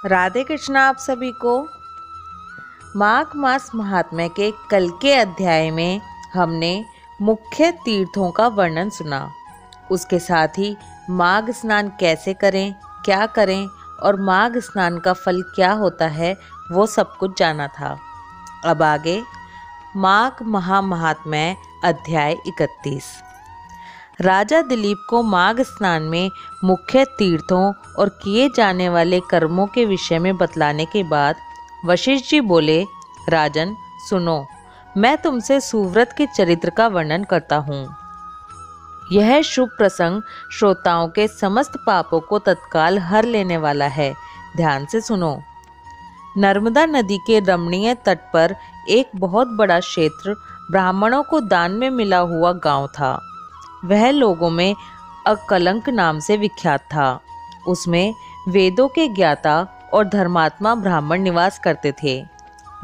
राधे कृष्णा आप सभी को। माघ मास महात्म्य के कल के अध्याय में हमने मुख्य तीर्थों का वर्णन सुना। उसके साथ ही माघ स्नान कैसे करें, क्या करें और माघ स्नान का फल क्या होता है वो सब कुछ जाना था। अब आगे माघ महात्म्य अध्याय 31। राजा दिलीप को माघ स्नान में मुख्य तीर्थों और किए जाने वाले कर्मों के विषय में बतलाने के बाद वशिष्ठ जी बोले, राजन सुनो, मैं तुमसे सुव्रत के चरित्र का वर्णन करता हूँ। यह शुभ प्रसंग श्रोताओं के समस्त पापों को तत्काल हर लेने वाला है। ध्यान से सुनो। नर्मदा नदी के रमणीय तट पर एक बहुत बड़ा क्षेत्र ब्राह्मणों को दान में मिला हुआ गांव था। वह लोगों में अकलंक नाम से विख्यात था। उसमें वेदों के ज्ञाता और धर्मात्मा ब्राह्मण निवास करते थे।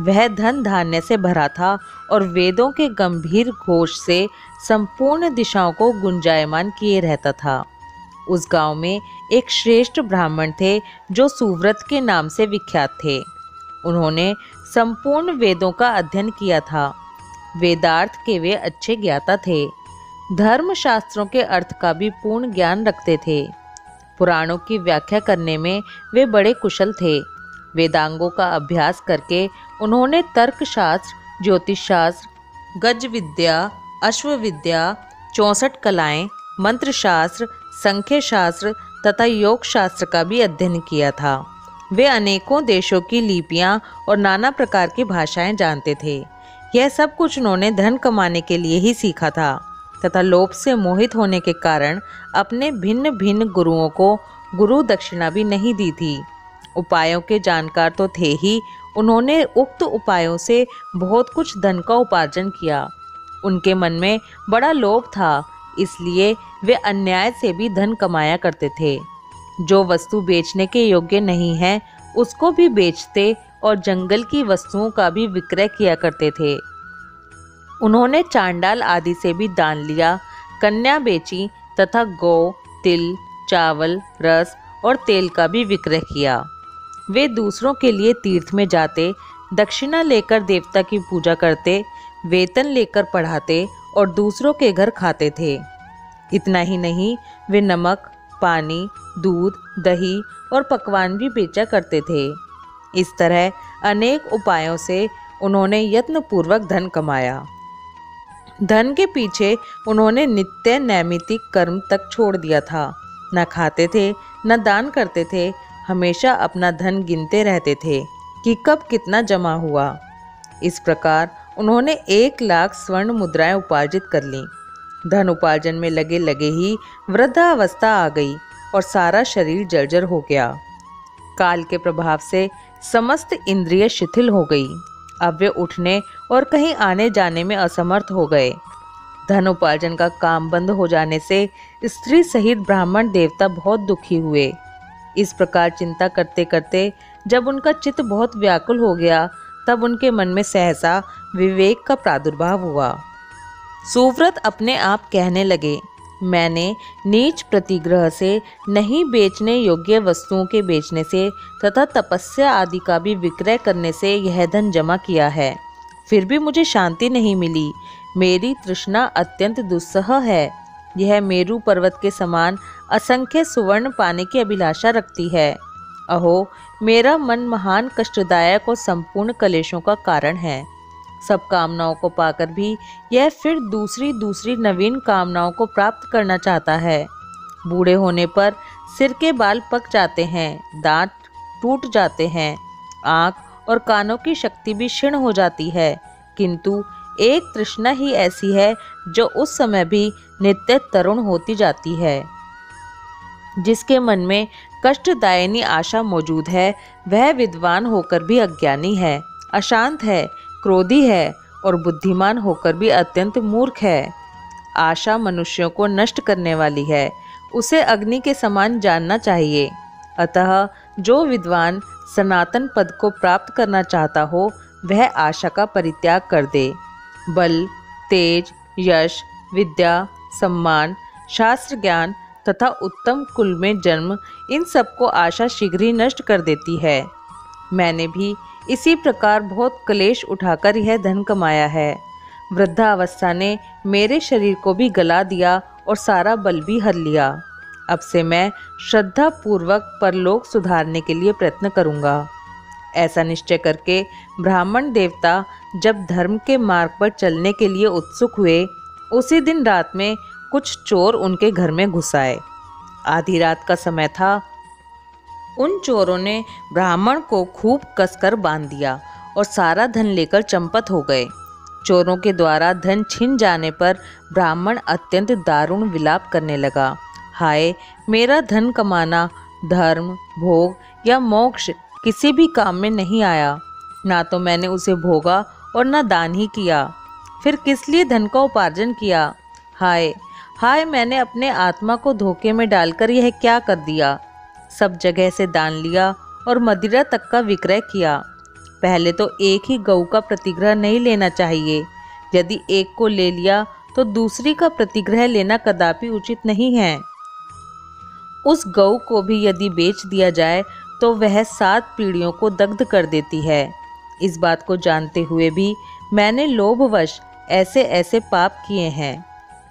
वह धन धान्य से भरा था और वेदों के गंभीर घोष से संपूर्ण दिशाओं को गुंजायमान किए रहता था। उस गांव में एक श्रेष्ठ ब्राह्मण थे जो सुव्रत के नाम से विख्यात थे। उन्होंने संपूर्ण वेदों का अध्ययन किया था। वेदार्थ के वे अच्छे ज्ञाता थे। धर्म शास्त्रों के अर्थ का भी पूर्ण ज्ञान रखते थे। पुराणों की व्याख्या करने में वे बड़े कुशल थे। वेदांगों का अभ्यास करके उन्होंने तर्कशास्त्र, ज्योतिष शास्त्र, गज विद्या, अश्व विद्या, 64 कलाएं, मंत्र शास्त्र, संख्य शास्त्र तथा योग शास्त्र का भी अध्ययन किया था। वे अनेकों देशों की लिपियां और नाना प्रकार की भाषाएं जानते थे। यह सब कुछ उन्होंने धन कमाने के लिए ही सीखा था तथा लोभ से मोहित होने के कारण अपने भिन्न भिन्न गुरुओं को गुरु दक्षिणा भी नहीं दी थी। उपायों के जानकार तो थे ही, उन्होंने उक्त उपायों से बहुत कुछ धन का उपार्जन किया। उनके मन में बड़ा लोभ था, इसलिए वे अन्याय से भी धन कमाया करते थे। जो वस्तु बेचने के योग्य नहीं है उसको भी बेचते और जंगल की वस्तुओं का भी विक्रय किया करते थे। उन्होंने चांडाल आदि से भी दान लिया, कन्या बेची तथा गौ, तिल, चावल, रस और तेल का भी विक्रय किया। वे दूसरों के लिए तीर्थ में जाते, दक्षिणा लेकर देवता की पूजा करते, वेतन लेकर पढ़ाते और दूसरों के घर खाते थे। इतना ही नहीं, वे नमक, पानी, दूध, दही और पकवान भी बेचा करते थे। इस तरह अनेक उपायों से उन्होंने यत्नपूर्वक धन कमाया। धन के पीछे उन्होंने नित्य नैमित्तिक कर्म तक छोड़ दिया था। न खाते थे, न दान करते थे, हमेशा अपना धन गिनते रहते थे कि कब कितना जमा हुआ। इस प्रकार उन्होंने 1 लाख स्वर्ण मुद्राएं उपार्जित कर लीं। धन उपार्जन में लगे लगे ही वृद्धावस्था आ गई और सारा शरीर जर्जर हो गया। काल के प्रभाव से समस्त इंद्रिय शिथिल हो गई। अब वे उठने और कहीं आने जाने में असमर्थ हो गए। धन उपार्जन का काम बंद हो जाने से स्त्री सहित ब्राह्मण देवता बहुत दुखी हुए। इस प्रकार चिंता करते करते जब उनका चित्त बहुत व्याकुल हो गया, तब उनके मन में सहसा विवेक का प्रादुर्भाव हुआ। सुव्रत अपने आप कहने लगे, मैंने नीच प्रतिग्रह से, नहीं बेचने योग्य वस्तुओं के बेचने से तथा तपस्या आदि का भी विक्रय करने से यह धन जमा किया है, फिर भी मुझे शांति नहीं मिली। मेरी तृष्णा अत्यंत दुस्सह है। यह मेरू पर्वत के समान असंख्य सुवर्ण पाने की अभिलाषा रखती है। अहो, मेरा मन महान कष्टदायक और संपूर्ण कलेशों का कारण है। सब कामनाओं को पाकर भी यह फिर दूसरी नवीन कामनाओं को प्राप्त करना चाहता है। बूढ़े होने पर सिर के बाल पक जाते हैं, दांत टूट जाते हैं, आँख और कानों की शक्ति भी क्षीण हो जाती है, किंतु एक तृष्णा ही ऐसी है जो उस समय भी नित्य तरुण होती जाती है। जिसके मन में कष्टदायिनी आशा मौजूद है, वह विद्वान होकर भी अज्ञानी है, अशांत है, क्रोधी है और बुद्धिमान होकर भी अत्यंत मूर्ख है। आशा मनुष्यों को नष्ट करने वाली है, उसे अग्नि के समान जानना चाहिए। अतः जो विद्वान सनातन पद को प्राप्त करना चाहता हो, वह आशा का परित्याग कर दे। बल, तेज, यश, विद्या, सम्मान, शास्त्र ज्ञान तथा उत्तम कुल में जन्म इन सबको आशा शीघ्र ही नष्ट कर देती है। मैंने भी इसी प्रकार बहुत क्लेश उठाकर यह धन कमाया है। वृद्धावस्था ने मेरे शरीर को भी गला दिया और सारा बल भी हर लिया। अब से मैं श्रद्धा पूर्वक परलोक सुधारने के लिए प्रयत्न करूंगा। ऐसा निश्चय करके ब्राह्मण देवता जब धर्म के मार्ग पर चलने के लिए उत्सुक हुए, उसी दिन रात में कुछ चोर उनके घर में घुस आए। आधी रात का समय था। उन चोरों ने ब्राह्मण को खूब कसकर बांध दिया और सारा धन लेकर चंपत हो गए। चोरों के द्वारा धन छिन जाने पर ब्राह्मण अत्यंत दारुण विलाप करने लगा। हाय, मेरा धन कमाना धर्म, भोग या मोक्ष किसी भी काम में नहीं आया। ना तो मैंने उसे भोगा और ना दान ही किया। फिर किस लिए धन का उपार्जन किया? हाय हाय, मैंने अपने आत्मा को धोखे में डालकर यह क्या कर दिया। सब जगह से दान लिया और मदिरा तक का विक्रय किया। पहले तो एक ही गऊ का प्रतिग्रह नहीं लेना चाहिए। यदि एक को ले लिया तो दूसरी का प्रतिग्रह लेना कदापि उचित नहीं है। उस गऊ को भी यदि बेच दिया जाए तो वह 7 पीढ़ियों को दग्ध कर देती है। इस बात को जानते हुए भी मैंने लोभवश ऐसे ऐसे पाप किए हैं।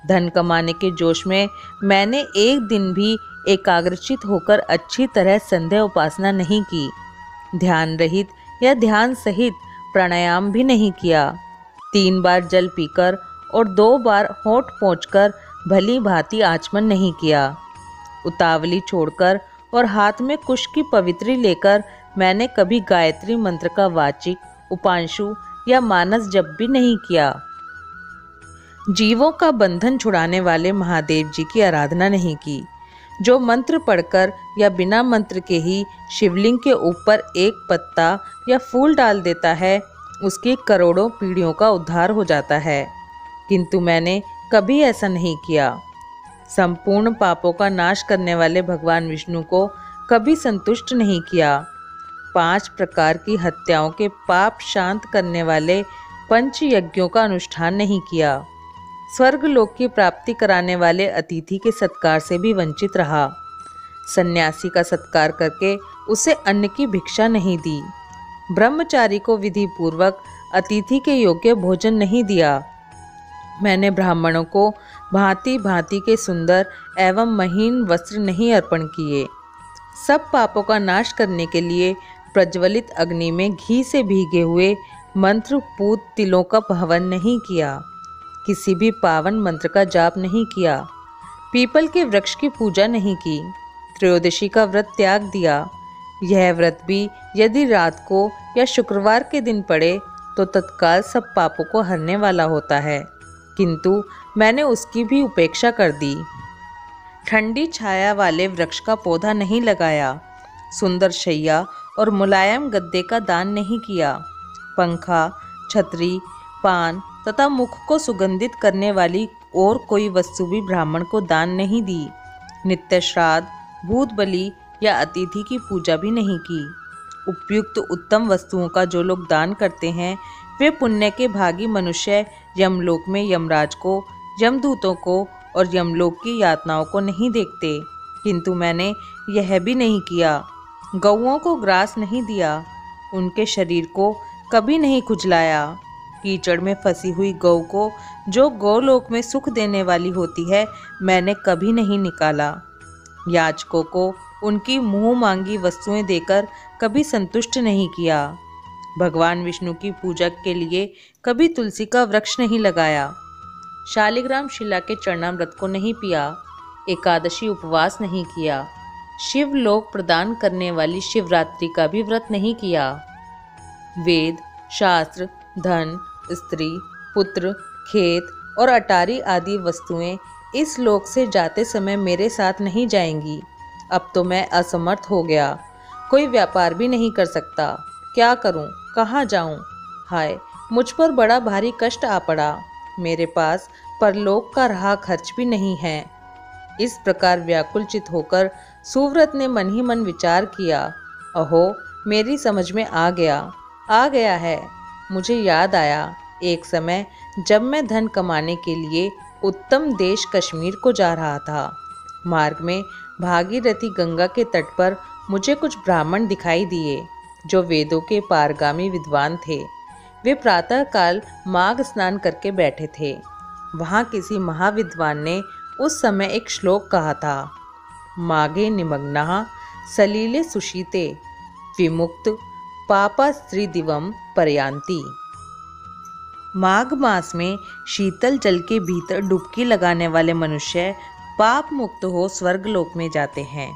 धन कमाने के जोश में मैंने एक दिन भी एकाग्रचित होकर अच्छी तरह संध्या उपासना नहीं की। ध्यान रहित या ध्यान सहित प्राणायाम भी नहीं किया। 3 बार जल पीकर और 2 बार होंठ पोंछकर भली भांति आचमन नहीं किया। उतावली छोड़कर और हाथ में कुश की पवित्री लेकर मैंने कभी गायत्री मंत्र का वाचिक, उपांशु या मानस जप भी नहीं किया। जीवों का बंधन छुड़ाने वाले महादेव जी की आराधना नहीं की। जो मंत्र पढ़कर या बिना मंत्र के ही शिवलिंग के ऊपर एक पत्ता या फूल डाल देता है, उसकी करोड़ों पीढ़ियों का उद्धार हो जाता है। किंतु मैंने कभी ऐसा नहीं किया। संपूर्ण पापों का नाश करने वाले भगवान विष्णु को कभी संतुष्ट नहीं किया। 5 प्रकार की हत्याओं के पाप शांत करने वाले पंच यज्ञों का अनुष्ठान नहीं किया। स्वर्गलोक की प्राप्ति कराने वाले अतिथि के सत्कार से भी वंचित रहा। सन्यासी का सत्कार करके उसे अन्न की भिक्षा नहीं दी। ब्रह्मचारी को विधि पूर्वक अतिथि के योग्य भोजन नहीं दिया। मैंने ब्राह्मणों को भांति भांति के सुंदर एवं महीन वस्त्र नहीं अर्पण किए। सब पापों का नाश करने के लिए प्रज्वलित अग्नि में घी से भीगे हुए मंत्रपूत तिलों का हवन नहीं किया। किसी भी पावन मंत्र का जाप नहीं किया। पीपल के वृक्ष की पूजा नहीं की। त्रयोदशी का व्रत त्याग दिया। यह व्रत भी यदि रात को या शुक्रवार के दिन पड़े तो तत्काल सब पापों को हरने वाला होता है, किंतु मैंने उसकी भी उपेक्षा कर दी। ठंडी छाया वाले वृक्ष का पौधा नहीं लगाया। सुंदर शैया और मुलायम गद्दे का दान नहीं किया। पंखा, छतरी, पान तथा मुख को सुगंधित करने वाली और कोई वस्तु भी ब्राह्मण को दान नहीं दी। नित्य श्राद्ध, भूत बलि या अतिथि की पूजा भी नहीं की। उपयुक्त उत्तम वस्तुओं का जो लोग दान करते हैं, वे पुण्य के भागी मनुष्य यमलोक में यमराज को, यमदूतों को और यमलोक की यातनाओं को नहीं देखते। किंतु मैंने यह भी नहीं किया। गौओं को ग्रास नहीं दिया। उनके शरीर को कभी नहीं खुजलाया। कीचड़ में फंसी हुई गौ को, जो गौलोक में सुख देने वाली होती है, मैंने कभी नहीं निकाला। याचकों को उनकी मुंह मांगी वस्तुएं देकर कभी संतुष्ट नहीं किया। भगवान विष्णु की पूजा के लिए कभी तुलसी का वृक्ष नहीं लगाया। शालिग्राम शिला के चरणामृत को नहीं पिया। एकादशी उपवास नहीं किया। शिवलोक प्रदान करने वाली शिवरात्रि का भी व्रत नहीं किया। वेद, शास्त्र, धन, स्त्री, पुत्र, खेत और अटारी आदि वस्तुएं इस लोक से जाते समय मेरे साथ नहीं जाएंगी। अब तो मैं असमर्थ हो गया। कोई व्यापार भी नहीं कर सकता। क्या करूं? कहाँ जाऊं? हाय, मुझ पर बड़ा भारी कष्ट आ पड़ा। मेरे पास परलोक का रहा खर्च भी नहीं है। इस प्रकार व्याकुलचित होकर सुव्रत ने मन ही मन विचार किया। अहो, मेरी समझ में आ गया है। मुझे याद आया, एक समय जब मैं धन कमाने के लिए उत्तम देश कश्मीर को जा रहा था, मार्ग में भागीरथी गंगा के तट पर मुझे कुछ ब्राह्मण दिखाई दिए जो वेदों के पारगामी विद्वान थे। वे प्रातःकाल माघ स्नान करके बैठे थे। वहाँ किसी महाविद्वान ने उस समय एक श्लोक कहा था, माघे निमग्नाः सलिले सुशीते विमुक्त पापा स्त्रीदिवम परयान्ति। माघ मास में शीतल जल के भीतर डुबकी लगाने वाले मनुष्य पाप मुक्त हो स्वर्गलोक में जाते हैं।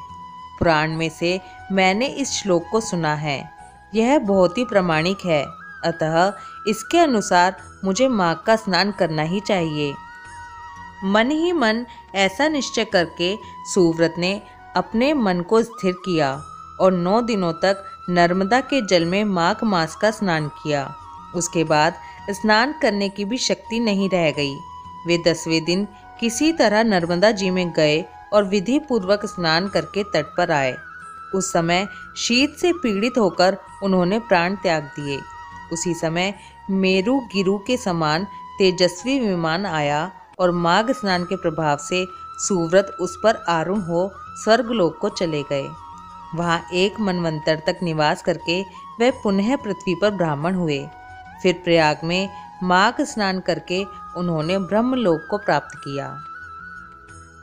पुराण में से मैंने इस श्लोक को सुना है। यह बहुत ही प्रामाणिक है, अतः इसके अनुसार मुझे माघ का स्नान करना ही चाहिए। मन ही मन ऐसा निश्चय करके सुव्रत ने अपने मन को स्थिर किया और 9 दिनों तक नर्मदा के जल में माघ मास का स्नान किया। उसके बाद स्नान करने की भी शक्ति नहीं रह गई। वे 10वें दिन किसी तरह नर्मदा जी में गए और विधि पूर्वक स्नान करके तट पर आए। उस समय शीत से पीड़ित होकर उन्होंने प्राण त्याग दिए। उसी समय मेरू गिरु के समान तेजस्वी विमान आया और माघ स्नान के प्रभाव से सुव्रत उस पर आरूढ़ हो स्वर्गलोक को चले गए। वहाँ 1 मनवंतर तक निवास करके वे पुनः पृथ्वी पर ब्राह्मण हुए। फिर प्रयाग में माघ स्नान करके उन्होंने ब्रह्मलोक को प्राप्त किया।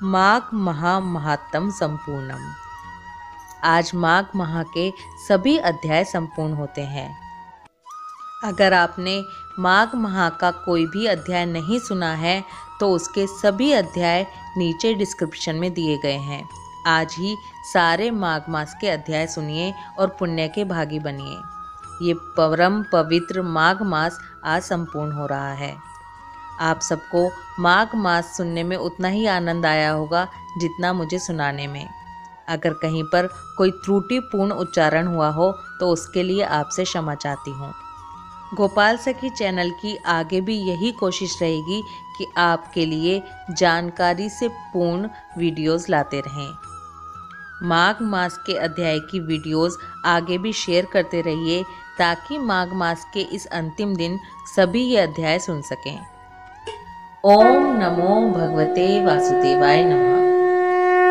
माघ महा महात्म संपूर्णम। आज माघ माह के सभी अध्याय संपूर्ण होते हैं। अगर आपने माघ माह का कोई भी अध्याय नहीं सुना है तो उसके सभी अध्याय नीचे डिस्क्रिप्शन में दिए गए हैं। आज ही सारे माघ मास के अध्याय सुनिए और पुण्य के भागी बनिए। ये परम पवित्र माघ मास आज संपूर्ण हो रहा है। आप सबको माघ मास सुनने में उतना ही आनंद आया होगा जितना मुझे सुनाने में। अगर कहीं पर कोई त्रुटिपूर्ण उच्चारण हुआ हो तो उसके लिए आपसे क्षमा चाहती हूँ। गोपाल सखी चैनल की आगे भी यही कोशिश रहेगी कि आपके लिए जानकारी से पूर्ण वीडियोस लाते रहें। माघ मास के अध्याय की वीडियोस आगे भी शेयर करते रहिए ताकि माघ मास के इस अंतिम दिन सभी ये अध्याय सुन सकें। ओम नमो भगवते वासुदेवाय नमः।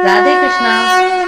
राधे कृष्णा।